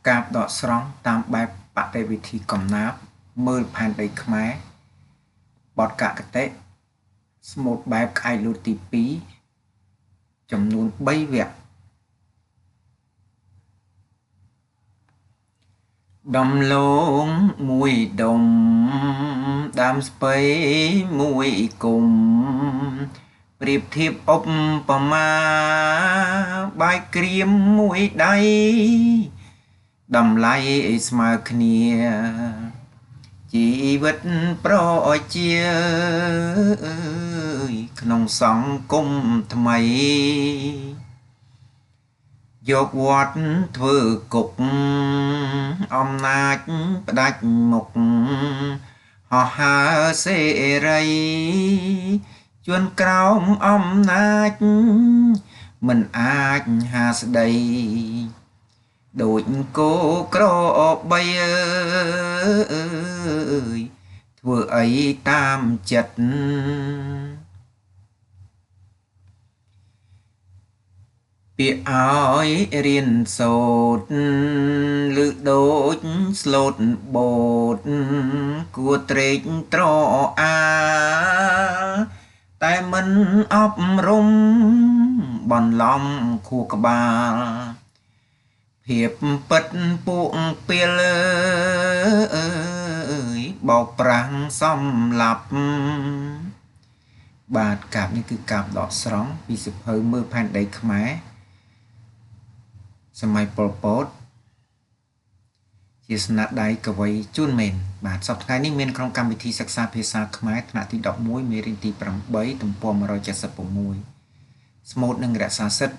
ការដកស្រង់តាមបែបបដិវិធីកំណាព្យមើលផែនដីខ្មែរបទកកតិស្មូតបែបក្អែកលូតទី2ចំនួន3វគ្គដំឡូងមួយដុំដើមស្ពៃមួយគុំប្រៀបធៀបឧបមាបាយក្រៀមមួយដៃតម្លៃស្មើគ្នាជីវិតប្រជាក្នុងសង្គមថ្មីយកវត្តធ្វើគុកអំណាចផ្ដាច់មុខហោះហើរសេរីជួនក្រោមអំណាចមិនអាចហាស្ដីដូចគោក្របីធ្វើអីតាមចិត្តពាក្យឲ្យរៀនសូត្រឬដូចស្លូតបូតគួរត្រេកត្រអាតែមិនអប់រំបន្លំខួរក្បាលភាពពិតពួកពាលបោកប្រាំងសំឡាប់បាទកាបនេះគឺកាបដកស្រង់ពីសៀវភៅមើលផែនដីខ្មែរសម័យប៉ុលពតជាស្នាដៃកវីជួនមេនបាទសប្តាហ៍នេះមានក្នុងកម្មវិធីសិក្សាភាសាខ្មែរថ្នាក់ទី11មេរៀនទី8ទំព័រ176ស្មូតនិងរក្សាសិទ្ធិ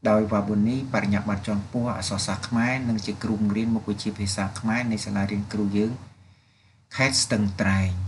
ដោយវ៉ាប៊ូនីបរិញ្ញាបត្រជាន់ខ្ពស់អក្សរសាស្ត្រខ្មែរនិងជាគ្រូបង្រៀនមុខវិជ្ជាភាសាខ្មែរនៃសាលារៀនគ្រូយើងខេត្តស្ទឹងត្រែង